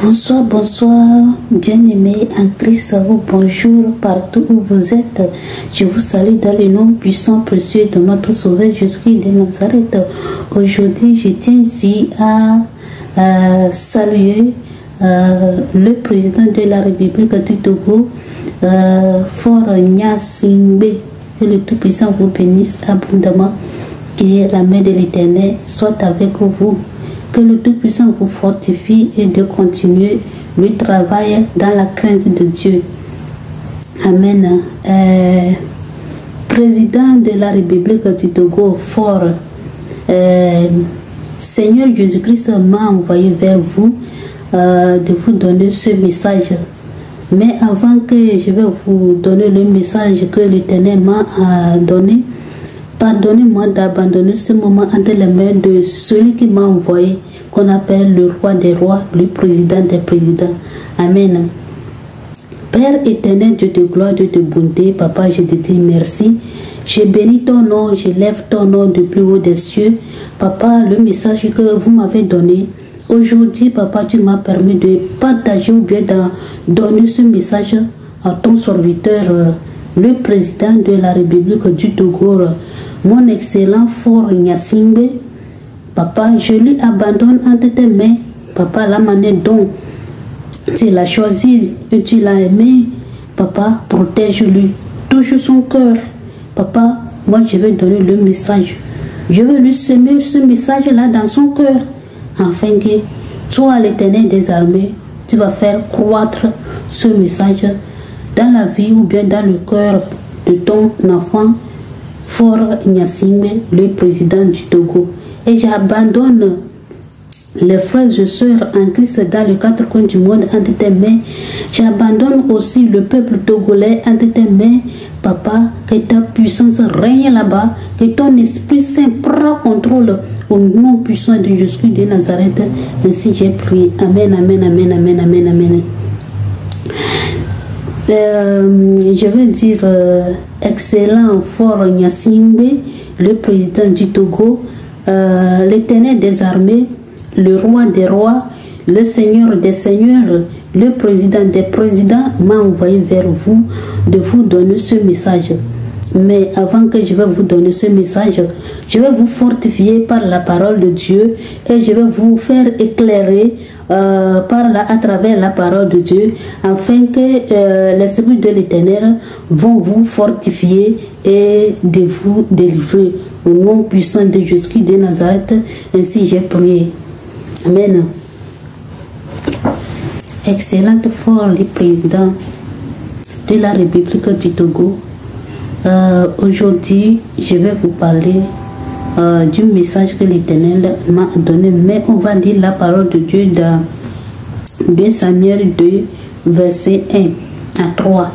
Bonsoir, bonsoir, bien-aimés en Christ, bonjour partout où vous êtes. Je vous salue dans le nom puissant, précieux de notre Sauveur Jésus-Christ de Nazareth. Aujourd'hui, je tiens ici à saluer le président de la République du Togo, Faure Gnassingbé. Que le Tout-Puissant vous bénisse abondamment, que la main de l'Éternel soit avec vous. Que le Tout-Puissant vous fortifie et de continuer le travail dans la crainte de Dieu. Amen. Président de la République du Togo, Faure, Seigneur Jésus-Christ m'a envoyé vers vous de vous donner ce message. Mais avant que je vais vous donner le message que l'Éternel m'a donné, pardonnez-moi d'abandonner ce moment entre les mains de celui qui m'a envoyé, qu'on appelle le roi des rois, le président des présidents. Amen. Père éternel, Dieu de gloire, Dieu de bonté, Papa, je te dis merci. Je bénis ton nom, je lève ton nom du plus haut des cieux. Papa, le message que vous m'avez donné, aujourd'hui, Papa, tu m'as permis de partager ou bien de donner ce message à ton serviteur, le président de la République du Togo, mon excellent Faure Gnassingbé. Papa, je lui abandonne entre tes mains. Papa, la manière dont tu l'as choisi et tu l'as aimé, Papa, protège-lui. Touche son cœur. Papa, moi je vais donner le message. Je vais lui semer ce message-là dans son cœur, afin que toi, l'Éternel des armées, tu vas faire croître ce message dans la vie ou bien dans le cœur de ton enfant, Faure Gnassingbé, le président du Togo. Et j'abandonne les frères et sœurs en Christ dans les quatre coins du monde entre tes mains. J'abandonne aussi le peuple togolais entre tes mains. Papa, que ta puissance règne là-bas, que ton Esprit Saint prend contrôle au nom puissant de Jésus de Nazareth. Ainsi j'ai prié. Amen, amen, amen, amen, amen, amen. Je vais dire excellent Faure Gnassingbé, le président du Togo, l'Éternel des armées, le roi des rois, le Seigneur des seigneurs, le président des présidents m'a envoyé vers vous de vous donner ce message. Mais avant que je vais vous donner ce message, je vais vous fortifier par la parole de Dieu et je vais vous faire éclairer à travers la parole de Dieu, afin que l'Esprit de l'Éternel vont vous fortifier et de vous délivrer au nom puissant de Jésus de Nazareth. Ainsi j'ai prié. Amen. Excellente Faure, le président de la République du Togo. Aujourd'hui, je vais vous parler du message que l'Éternel m'a donné, mais on va dire la parole de Dieu dans 2 Samuel 2, verset 1 à 3.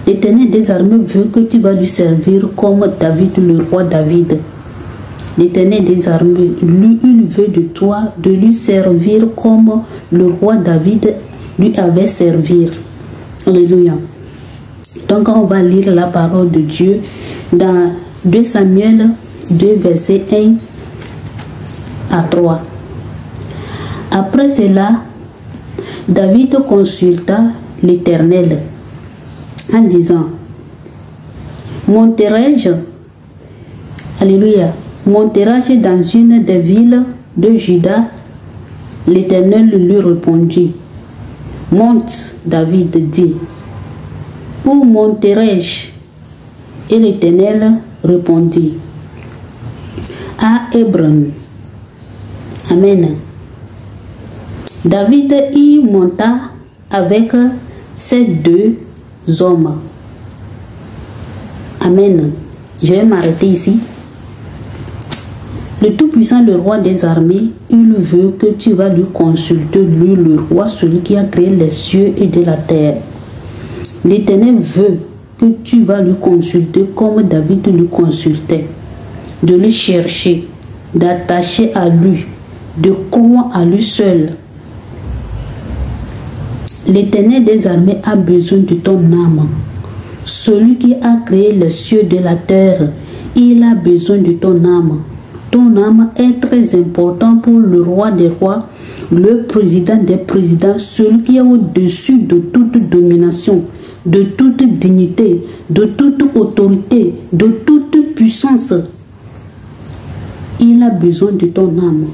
L'Éternel des armées veut que tu vas lui servir comme David, le roi David. L'Éternel des armées, lui, il veut de toi de lui servir comme le roi David lui avait servi. Alléluia. Donc on va lire la parole de Dieu dans 2 Samuel 2, verset 1 à 3. Après cela, David consulta l'Éternel en disant: monterai-je, alléluia, monterai-je dans une des villes de Juda? L'Éternel lui répondit: monte. David dit: où monterai-je? Et l'Éternel répondit: à Hébron. Amen. David y monta avec ces 2 hommes. Amen. Je vais m'arrêter ici. Le Tout-Puissant, le roi des armées, il veut que tu vas lui consulter, lui, le roi, celui qui a créé les cieux et de la terre. L'Éternel veut que tu vas lui consulter comme David lui consultait, de le chercher, d'attacher à lui, de croire à lui seul. L'Éternel des armées a besoin de ton âme. Celui qui a créé les cieux de la terre, il a besoin de ton âme. Ton âme est très important pour le roi des rois, le président des présidents, celui qui est au-dessus de toute domination, de toute dignité, de toute autorité, de toute puissance. Il a besoin de ton âme.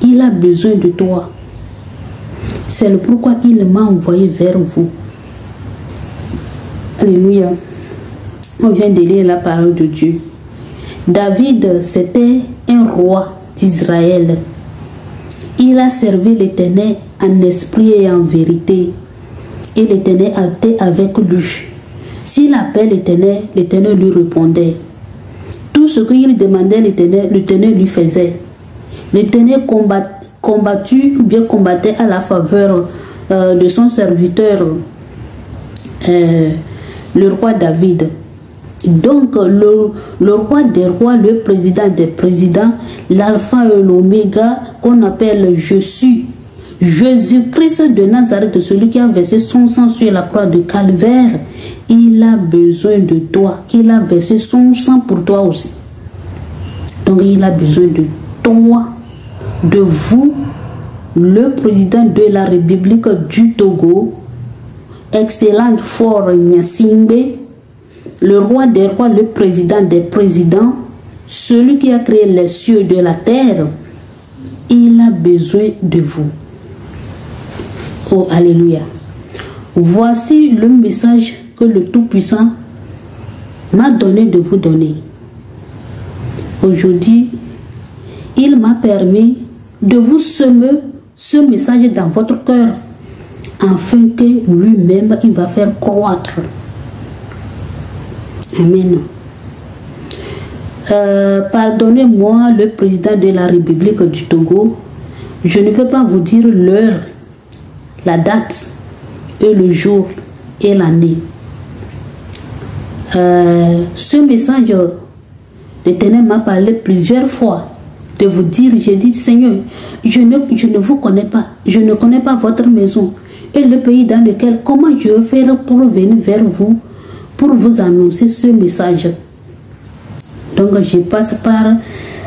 Il a besoin de toi. C'est pourquoi il m'a envoyé vers vous. Alléluia. On vient de lire la parole de Dieu. David, c'était un roi d'Israël. Il a servi l'Éternel en esprit et en vérité. Et l'Éternel était avec lui. S'il appelait l'Éternel, l'Éternel lui répondait. Tout ce qu'il demandait l'Éternel lui faisait. L'Éternel combattait à la faveur de son serviteur, le roi David. Donc, le roi des rois, le président des présidents, l'alpha et l'oméga, qu'on appelle je suis, Jésus-Christ de Nazareth, celui qui a versé son sang sur la croix de Calvaire, il a besoin de toi, il a versé son sang pour toi aussi. Donc, il a besoin de toi, de vous, le président de la République du Togo, excellent Faure Gnassingbé, le roi des rois, le président des présidents, celui qui a créé les cieux de la terre, il a besoin de vous. Oh, alléluia. Voici le message que le Tout-Puissant m'a donné de vous donner. Aujourd'hui, il m'a permis de vous semer ce message dans votre cœur, afin que lui-même, il va faire croître. Amen. Pardonnez-moi, le président de la République du Togo, je ne peux pas vous dire l'heure, la date et le jour et l'année. Ce message, l'Éternel m'a parlé plusieurs fois de vous dire, j'ai dit, Seigneur, je ne vous connais pas, je ne connais pas votre maison et le pays dans lequel, comment je vais faire pour venir vers vous, pour vous annoncer ce message. Donc je passe par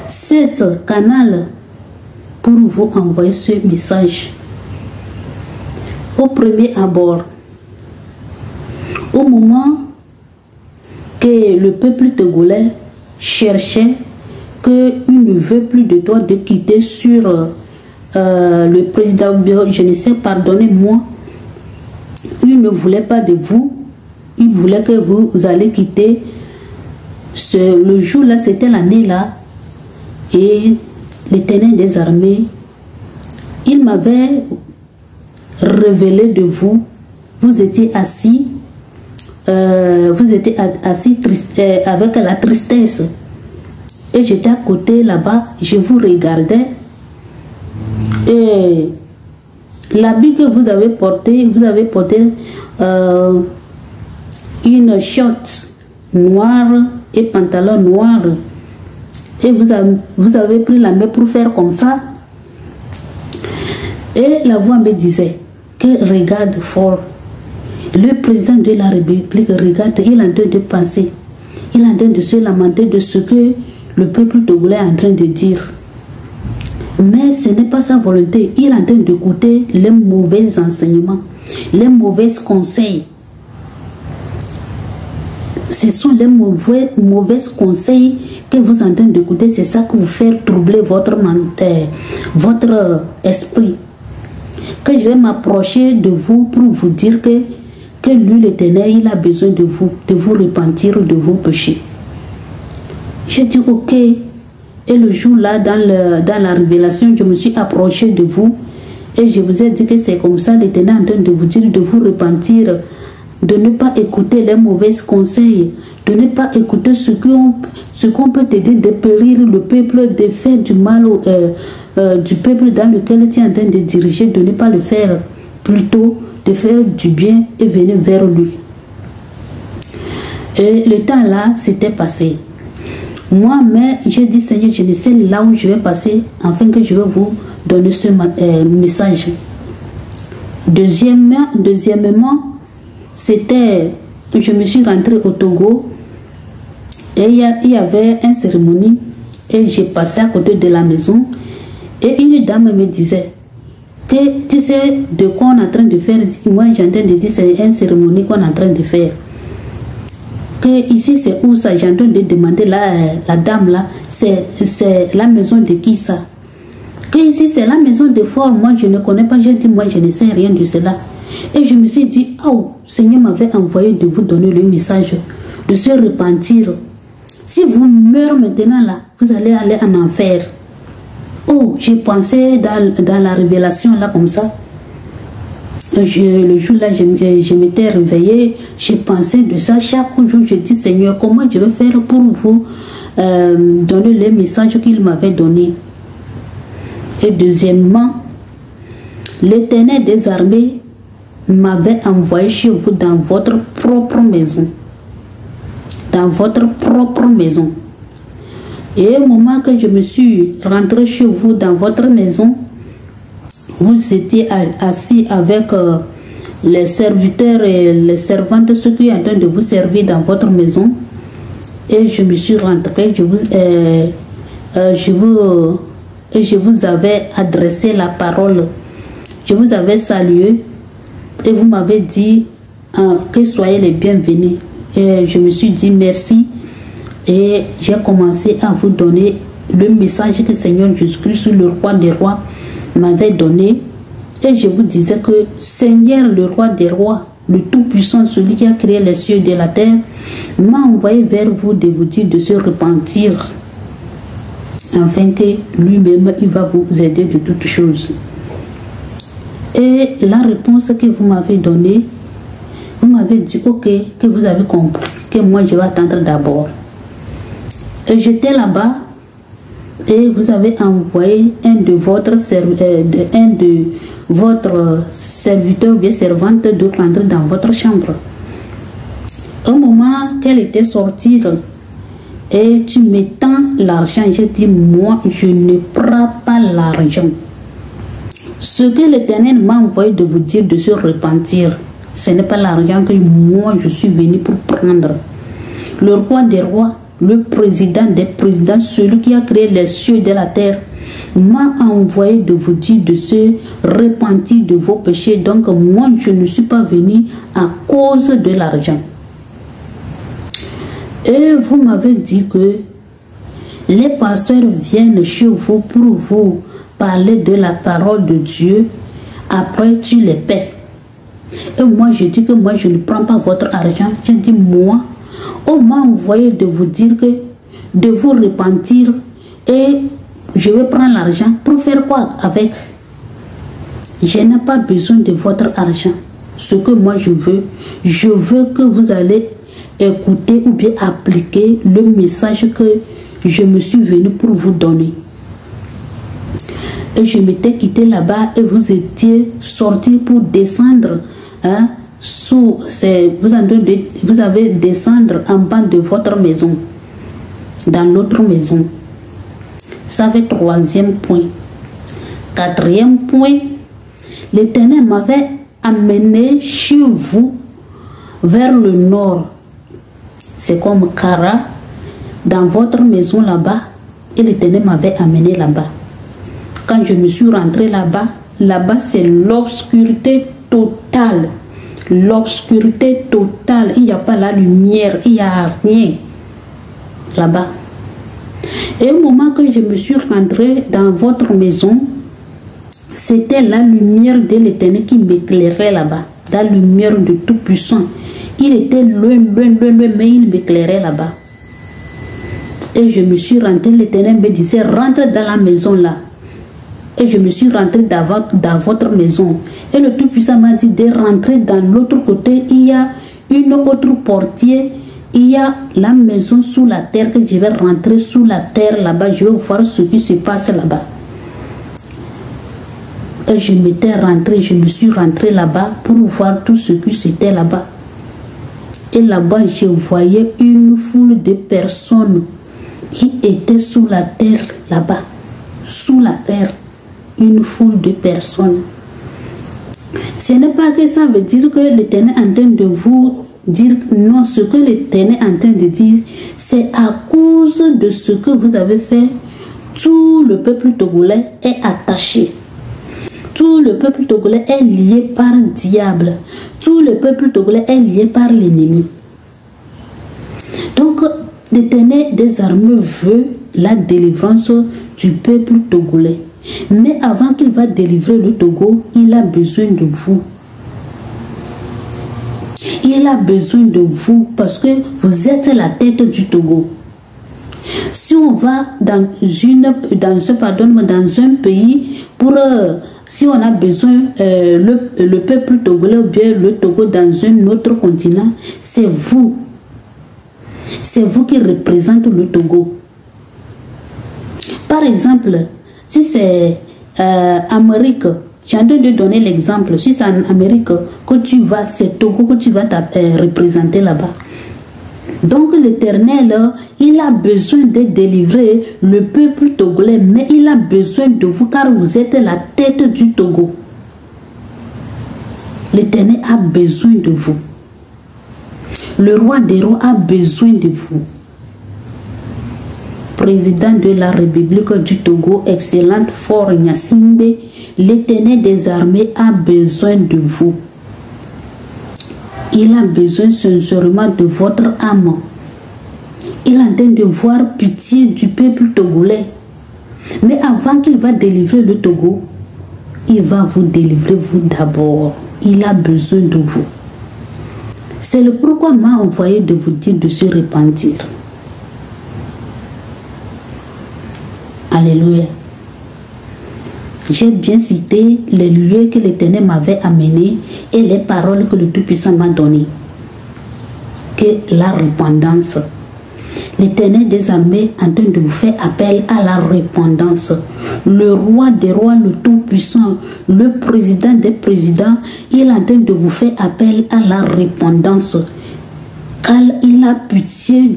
cet canal pour vous envoyer ce message. Au premier abord, au moment que le peuple togolais cherchait qu'il ne veut plus de toi de quitter sur le président, je ne sais, pardonnez-moi, il ne voulait pas de vous. Il voulait que vous allez quitter. Le jour-là, c'était l'année-là. Et l'Éternel des armées, il m'avait révélé de vous. Vous étiez assis. Avec la tristesse. Et j'étais à côté là-bas. Je vous regardais. Et l'habit que vous avez porté une short noire et pantalon noir, et vous avez pris la main pour faire comme ça, et la voix me disait que regarde fort, le président de la République, regarde, il est en train de penser, il est en train de se lamenter de ce que le peuple togolais est en train de dire, mais ce n'est pas sa volonté. Il est en train d'écouter les mauvais enseignements, les mauvais conseils. Ce sont les mauvais conseils que vous êtes en train d'écouter. C'est ça qui vous fait troubler votre esprit. Que je vais m'approcher de vous pour vous dire que lui, l'Éternel, il a besoin de vous repentir de vos péchés. J'ai dit ok. Et le jour-là, dans la révélation, je me suis approché de vous et je vous ai dit que c'est comme ça, l'Éternel est en train de vous dire de vous repentir, de ne pas écouter les mauvais conseils, de ne pas écouter ce qu'on peut t'aider de périr le peuple, de faire du mal du peuple dans lequel tu es en train de diriger, de ne pas le faire, plutôt de faire du bien et venir vers lui. Et le temps là, c'était passé. Moi, mais j'ai dit, Seigneur, je ne sais là où je vais passer, afin que je vais vous donner ce message. Deuxièmement, c'était, je me suis rentrée au Togo, et il y avait une cérémonie, et j'ai passé à côté de la maison, et une dame me disait, que tu sais de quoi on est en train de faire. Moi, j'entends de dire c'est une cérémonie qu'on est en train de faire. Que ici, c'est où ça? J'entends de demander la dame là, c'est la maison de qui ça? Que ici, c'est la maison de Fort. Moi, je ne connais pas. J'ai dit, moi, je ne sais rien de cela. Et je me suis dit, oh, Seigneur m'avait envoyé de vous donner le message, de se repentir. Si vous meurez maintenant là, vous allez aller en enfer. Oh, j'ai pensé dans la révélation là comme ça. Le jour là, je m'étais réveillée, j'ai pensé de ça. Chaque jour, je dis, Seigneur, comment je vais faire pour vous donner les messages qu'il m'avait donné. Et deuxièmement, l'Éternel des armées m'avait envoyé chez vous dans votre propre maison. Dans votre propre maison. Et au moment que je me suis rentrée chez vous dans votre maison, vous étiez assis avec les serviteurs et les servantes, ceux qui sont en train de vous servir dans votre maison. Et je me suis rentrée, je vous avais adressé la parole. Je vous avais salué et vous m'avez dit que soyez les bienvenus. Et je me suis dit merci. Et j'ai commencé à vous donner le message que Seigneur Jésus-Christ, le roi des rois, m'avait donné. Et je vous disais que Seigneur, le roi des rois, le Tout-Puissant, celui qui a créé les cieux et la terre, m'a envoyé vers vous de vous dire de se repentir, afin que lui-même, il va vous aider de toutes choses. Et la réponse que vous m'avez donnée, vous m'avez dit, ok, que vous avez compris, que moi je vais attendre d'abord. Et j'étais là-bas et vous avez envoyé un de votre serviteur ou bien servante de rentrer dans votre chambre. Au moment qu'elle était sortie et tu m'étends l'argent, j'ai dit, moi je ne prends pas l'argent. Ce que l'Éternel m'a envoyé de vous dire de se repentir, ce n'est pas l'argent que moi je suis venu pour prendre. Le roi des rois, le président des présidents, celui qui a créé les cieux et la terre, m'a envoyé de vous dire de se repentir de vos péchés. Donc moi je ne suis pas venu à cause de l'argent. Et vous m'avez dit que les pasteurs viennent chez vous pour vous parler de la parole de Dieu. Après tu les paies. Et moi je dis que moi je ne prends pas votre argent. Je dis moi, on m'a envoyé de vous dire que de vous repentir et je vais prendre l'argent pour faire quoi avec? Je n'ai pas besoin de votre argent. Ce que moi je veux que vous allez écouter ou bien appliquer le message que je me suis venu pour vous donner. Et je m'étais quitté là-bas et vous étiez sortis pour descendre, hein, vous avez descendre en bas de votre maison, dans l'autre maison. Ça fait troisième point. Quatrième point, l'Éternel m'avait amené chez vous vers le nord. C'est comme Kara, dans votre maison là-bas, et l'Éternel m'avait amené là-bas. Quand je me suis rentré là-bas, c'est l'obscurité totale. L'obscurité totale, il n'y a pas la lumière, il n'y a rien là-bas. Et au moment que je me suis rentré dans votre maison, c'était la lumière de l'Éternel qui m'éclairait là-bas, la lumière de Tout-Puissant. Il était loin, mais il m'éclairait là-bas. Et je me suis rentré, l'Éternel me disait, rentre dans la maison là. Et je me suis rentré dans votre maison. Et le Tout-Puissant m'a dit de rentrer dans l'autre côté. Il y a une autre portière. Il y a la maison sous la terre que je vais rentrer sous la terre là-bas. Je vais voir ce qui se passe là-bas. Et je m'étais rentré, je me suis rentré là-bas pour voir tout ce qui c'était là-bas. Et là-bas, je voyais une foule de personnes qui était sous la terre là-bas. Sous la terre, une foule de personnes. Ce n'est pas que ça veut dire que l'Éternel est en train de vous dire non. Ce que l'Éternel est en train de dire, c'est à cause de ce que vous avez fait, tout le peuple togolais est attaché. Tout le peuple togolais est lié par le diable. Tout le peuple togolais est lié par l'ennemi. Donc, l'Éternel des armées veut la délivrance du peuple togolais. Mais avant qu'il va délivrer le Togo, il a besoin de vous. Il a besoin de vous parce que vous êtes la tête du Togo. Si on va dans un pays pour... si on a besoin le peuple togolais ou bien le Togo dans un autre continent, c'est vous. C'est vous qui représentez le Togo. Par exemple, si c'est Amérique, j'ai envie de donner l'exemple. Si c'est en Amérique que tu vas, c'est Togo que tu vas représenter là-bas. Donc l'Éternel, il a besoin de délivrer le peuple togolais, mais il a besoin de vous car vous êtes la tête du Togo. L'Éternel a besoin de vous. Le roi des rois a besoin de vous. Président de la République du Togo, excellente Faure Gnassingbé, l'Éternel des armées a besoin de vous. Il a besoin sincèrement de votre âme. Il est en train de voir pitié du peuple togolais. Mais avant qu'il va délivrer le Togo, il va vous délivrer vous d'abord. Il a besoin de vous. C'est le pourquoi m'a envoyé de vous dire de se repentir. Alléluia. J'ai bien cité les lieux que l'Éternel m'avait amenés et les paroles que le Tout-Puissant m'a données. Que la repentance. L'Éternel des armées est en train de vous faire appel à la repentance. Le roi des rois, le Tout-Puissant, le président des présidents, il est en train de vous faire appel à la repentance. Car il a pitié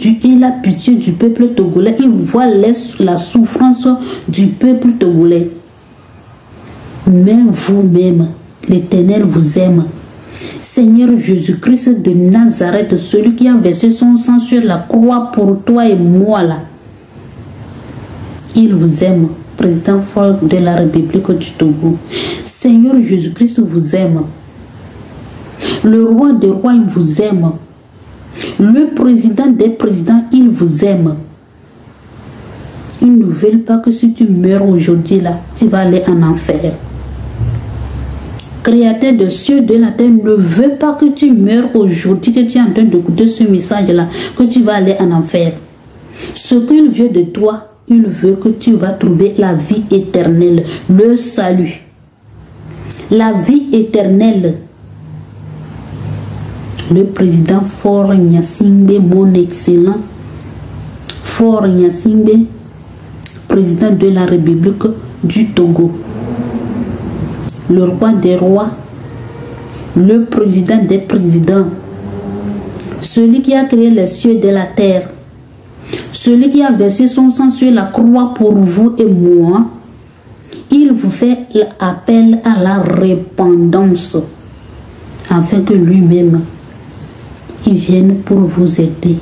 du peuple togolais. Il voit la souffrance du peuple togolais. Mais vous-même, l'Éternel vous aime. Seigneur Jésus-Christ de Nazareth, celui qui a versé son sang sur la croix pour toi et moi là. Il vous aime, président fort de la République du Togo. Seigneur Jésus-Christ vous aime. Le roi des rois, il vous aime. Le président des présidents, il vous aime. Ils ne veulent pas que si tu meurs aujourd'hui là, tu vas aller en enfer. Créateur des cieux de la terre ne veut pas que tu meurs aujourd'hui, que tu es en train d'écouter ce message-là, que tu vas aller en enfer. Ce qu'il veut de toi, il veut que tu vas trouver la vie éternelle, le salut. La vie éternelle. Le président Faure Gnassingbé, mon excellent Faure Gnassingbé, président de la République du Togo. Le roi des rois, le président des présidents, celui qui a créé les cieux et la terre, celui qui a versé son sang sur la croix pour vous et moi, il vous fait appel à la repentance, afin que lui-même, il vienne pour vous aider.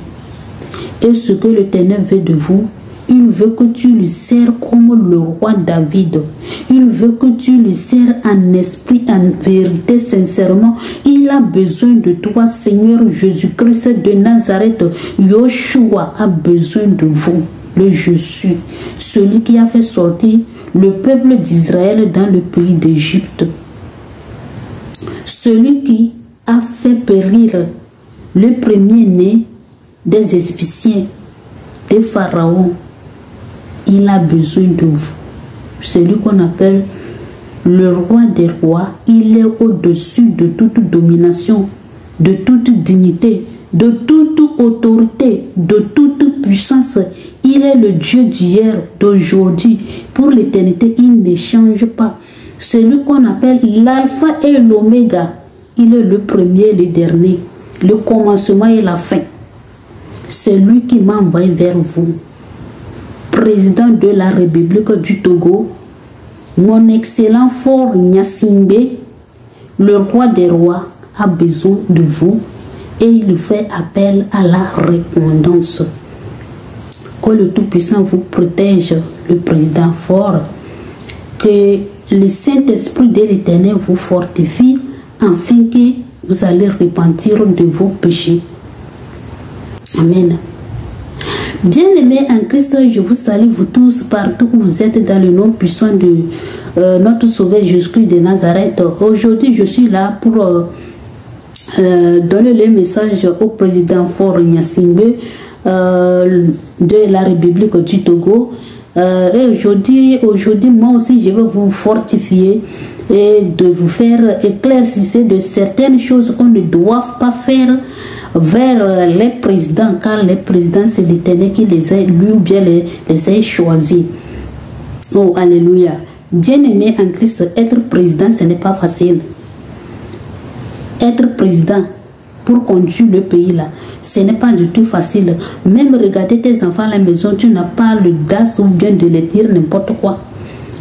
Et ce que l'Éternel veut de vous, il veut que tu lui sers comme le roi David. Il veut que tu lui sers en esprit, en vérité, sincèrement. Il a besoin de toi, Seigneur Jésus-Christ de Nazareth. Yoshua a besoin de vous. Le Je suis, celui qui a fait sortir le peuple d'Israël dans le pays d'Égypte. Celui qui a fait périr le premier-né des Égyptiens, des pharaons. Il a besoin de vous. Celui qu'on appelle le roi des rois, il est au-dessus de toute domination, de toute dignité, de toute autorité, de toute puissance. Il est le Dieu d'hier, d'aujourd'hui. Pour l'éternité, il ne change pas. Celui qu'on appelle l'alpha et l'oméga, il est le premier et le dernier, le commencement et la fin. C'est lui qui m'a envoyé vers vous. président de la République du Togo, mon excellent Faure Gnassingbé, le roi des rois, a besoin de vous et il fait appel à la répondance. Que le Tout-Puissant vous protège, le président Faure, que le Saint-Esprit de l'Éternel vous fortifie afin que vous allez repentir de vos péchés. Amen. Bien-aimés en Christ, je vous salue vous tous partout où vous êtes dans le nom puissant de notre Sauveur Jésus-Christ de Nazareth. Aujourd'hui, je suis là pour donner le message au président Faure Gnassingbé de la République du Togo. Et aujourd'hui, moi aussi, je vais vous fortifier et de vous faire éclaircir de certaines choses qu'on ne doit pas faire vers les présidents, car les présidents, c'est l'Éternel qui les a élus ou bien les a choisis. Oh, alléluia. Bien-aimé en Christ, être président, ce n'est pas facile. Être président pour conduire le pays là, ce n'est pas du tout facile. Même regarder tes enfants à la maison, tu n'as pas le DAS ou bien de les dire n'importe quoi.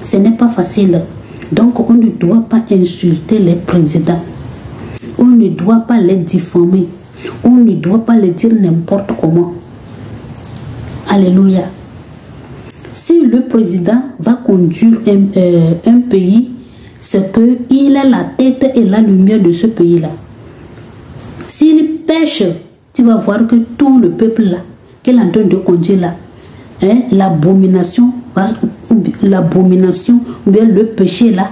Ce n'est pas facile. Donc on ne doit pas insulter les présidents. On ne doit pas les diffamer. On ne doit pas les dire n'importe comment. Alléluia. Si le président va conduire un pays, c'est qu'il a la tête et la lumière de ce pays-là. S'il pêche, tu vas voir que tout le peuple là, qu'il est en train de conduire là, hein, l'abomination, ou bien le péché là,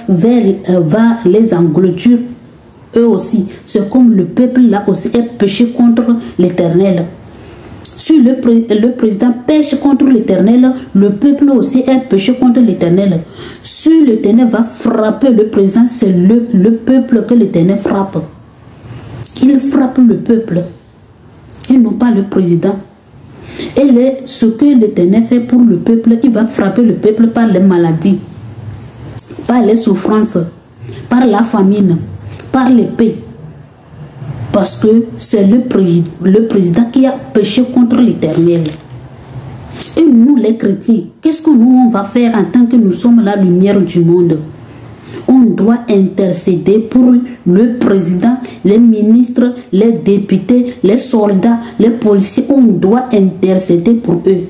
va les engloutir eux aussi. C'est comme le peuple là aussi est péché contre l'Éternel. Si le président pêche contre l'Éternel, le peuple aussi est péché contre l'Éternel. Si l'Éternel va frapper le président, c'est le peuple que l'Éternel frappe. Il frappe le peuple et non pas le président. Et ce que l'Éternel fait pour le peuple, il va frapper le peuple par les maladies, par les souffrances, par la famine, par l'épée. Parce que c'est le président qui a péché contre l'Éternel. Et nous les chrétiens, qu'est-ce que nous on va faire en tant que nous sommes la lumière du monde? On doit intercéder pour le président, les ministres, les députés, les soldats, les policiers. On doit intercéder pour eux.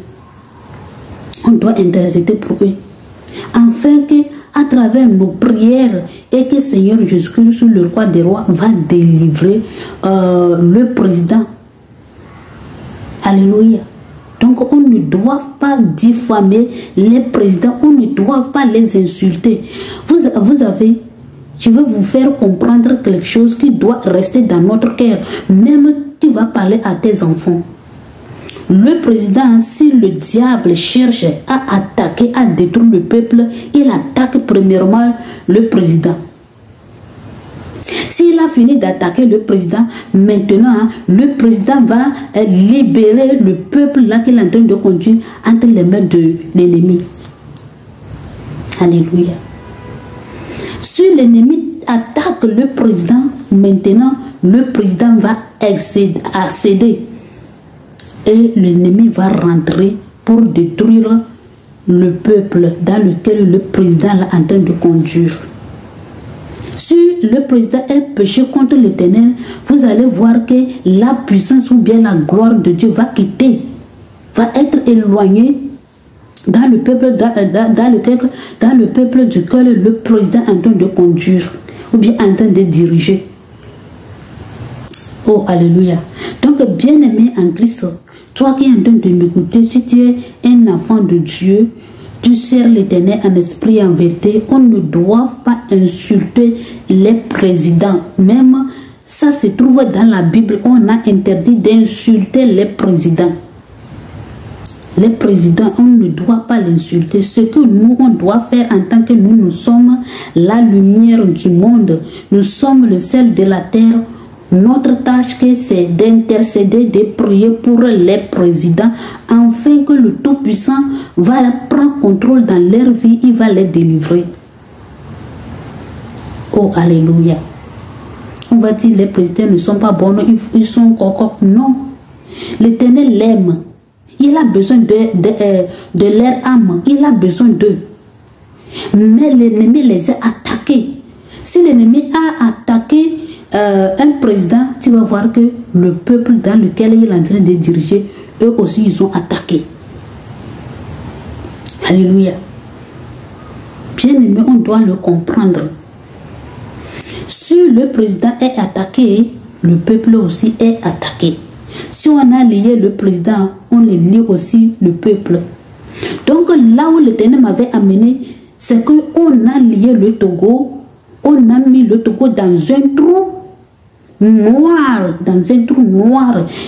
On doit intercéder pour eux. Afin que à travers nos prières et que Seigneur Jésus-Christ, le roi des rois, va délivrer le président. Alléluia. Donc on ne doit pas diffamer les présidents, on ne doit pas les insulter. Je vais vous faire comprendre quelque chose qui doit rester dans notre cœur. Même tu vas parler à tes enfants. Le président, si le diable cherche à attaquer, à détruire le peuple, il attaque premièrement le président. S'il a fini d'attaquer le président, maintenant, le président va libérer le peuple là qu'il est en train de conduire entre les mains de l'ennemi. Alléluia. Si l'ennemi attaque le président, maintenant, le président va accéder. Et l'ennemi va rentrer pour détruire le peuple dans lequel le président est en train de conduire. Si le président est péché contre l'Éternel, vous allez voir que la puissance ou bien la gloire de Dieu va quitter, va être éloignée dans le peuple, dans le peuple duquel le président est en train de conduire ou bien en train de diriger. Oh, alléluia. Donc, bien-aimé en Christ, toi qui es en train de m'écouter, si tu es un enfant de Dieu, tu sers l'Éternel en esprit et en vérité, on ne doit pas insulter les présidents. Même ça se trouve dans la Bible, on a interdit d'insulter les présidents. Les présidents, on ne doit pas l'insulter. Ce que nous, on doit faire en tant que nous sommes la lumière du monde. Nous sommes le sel de la terre. Notre tâche, c'est d'intercéder, de prier pour les présidents, afin que le Tout-Puissant va prendre contrôle dans leur vie, il va les délivrer. Oh, alléluia. On va dire les présidents ne sont pas bons, ils sont encore. Non. L'Éternel l'aime. Il a besoin de leur âme. Il a besoin d'eux. Mais l'ennemi les a attaqués. Si l'ennemi a attaqué un président, tu vas voir que le peuple dans lequel il est en train de diriger, eux aussi, ils ont attaqué. Alléluia. Bien aimé, on doit le comprendre. Si le président est attaqué, le peuple aussi est attaqué. Si on a lié le président, on le lie aussi le peuple. Donc là où l'Éternel m'avait amené, c'est qu'on a lié le Togo, on a mis le Togo dans un trou noir,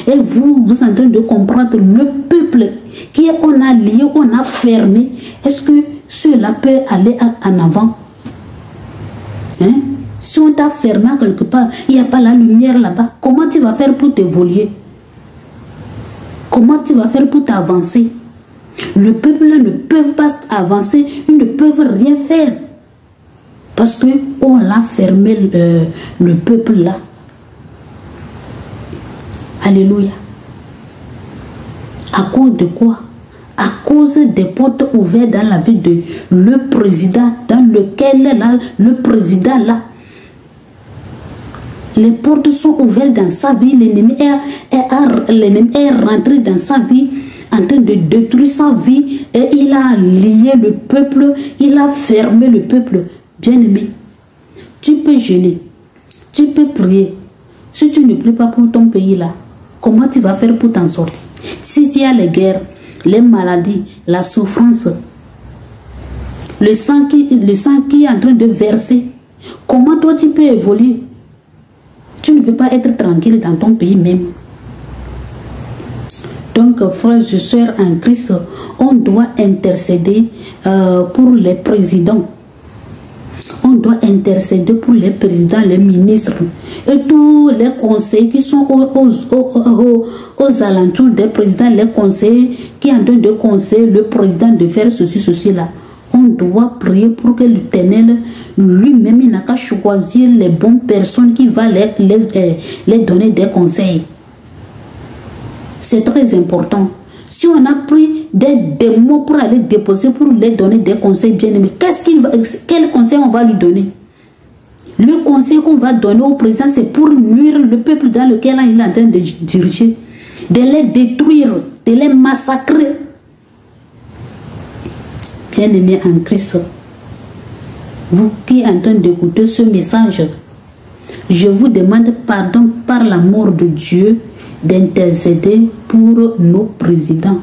et vous êtes en train de comprendre le peuple qui on a lié, on a fermé. Est-ce que cela peut aller en avant? Hein? Si on t'a fermé quelque part, il n'y a pas la lumière là-bas, comment tu vas faire pour t'évoluer? Comment tu vas faire pour t'avancer? Le peuple ne peut pas avancer, ils ne peuvent rien faire. Parce qu'on l'a fermé le peuple là. Alléluia. À cause de quoi? À cause des portes ouvertes dans la vie de le président, dans lequel là, le président là. Les portes sont ouvertes dans sa vie, l'ennemi est rentré dans sa vie, en train de détruire sa vie, et il a lié le peuple, il a fermé le peuple. Bien-aimé, tu peux jeûner, tu peux prier. Si tu ne pries pas pour ton pays là, comment tu vas faire pour t'en sortir? Si tu as les guerres, les maladies, la souffrance, le sang qui est en train de verser, comment toi tu peux évoluer? Tu ne peux pas être tranquille dans ton pays même. Donc, frères et sœurs en Christ, on doit intercéder pour les présidents. On doit intercéder pour les présidents, les ministres et tous les conseillers qui sont aux alentours des présidents, les conseillers qui ont de conseiller le président de faire ceci, là. On doit prier pour que l'Éternel lui-même, il n'a qu'à choisir les bonnes personnes qui vont les donner des conseils. C'est très important. Si on a pris des mots pour aller déposer, pour les donner des conseils bien aimés, quel conseil on va lui donner? Le conseil qu'on va donner au président, c'est pour nuire le peuple dans lequel il est en train de diriger, de les détruire, de les massacrer. Bien-aimés en Christ, vous qui êtes en train d'écouter ce message, je vous demande pardon par l'amour de Dieu d'intercéder pour nos présidents,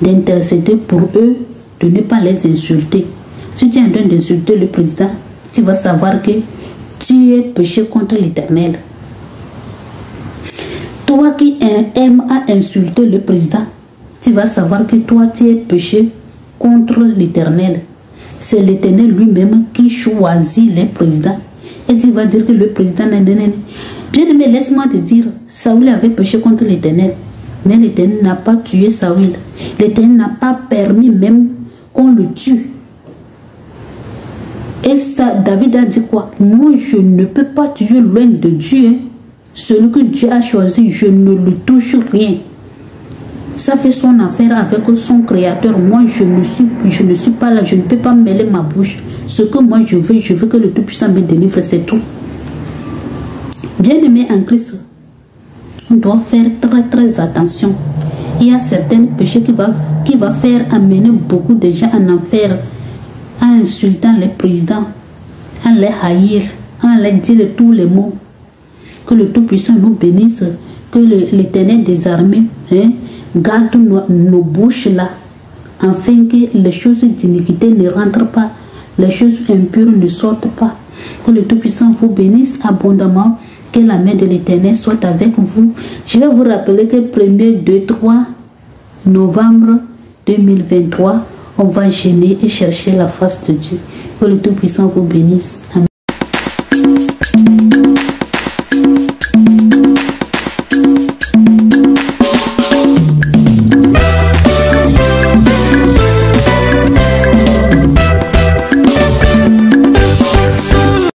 d'intercéder pour eux, de ne pas les insulter. Si tu es en train d'insulter le président, tu vas savoir que tu es péché contre l'Éternel. Toi qui aimes à insulter le président, tu vas savoir que toi tu es péché contre l'Éternel. C'est l'Éternel lui-même qui choisit les présidents. Et tu vas dire que le président bien aimé, laisse-moi te dire, Saül avait péché contre l'Éternel. Mais l'Éternel n'a pas tué Saül. L'Éternel n'a pas permis même qu'on le tue. Et ça, David a dit quoi? Moi, je ne peux pas tuer loin de Dieu. Hein. Celui que Dieu a choisi, je ne le touche rien. Ça fait son affaire avec son créateur. Moi, je ne suis pas là. Je ne peux pas mêler ma bouche. Ce que moi, je veux que le Tout-Puissant me délivre, c'est tout. Bien-aimé en Christ, on doit faire très attention. Il y a certains péchés qui va faire amener beaucoup de gens en enfer, en insultant les présidents, en les haïr, en les dire tous les mots. Que le Tout-Puissant nous bénisse, que l'Éternel des armées garde nos bouches là, afin que les choses d'iniquité ne rentrent pas, les choses impures ne sortent pas. Que le Tout-Puissant vous bénisse abondamment. Que la main de l'Éternel soit avec vous. Je vais vous rappeler que le 1er, 2, 3 novembre 2023, on va jeûner et chercher la face de Dieu. Que le Tout-Puissant vous bénisse. Amen.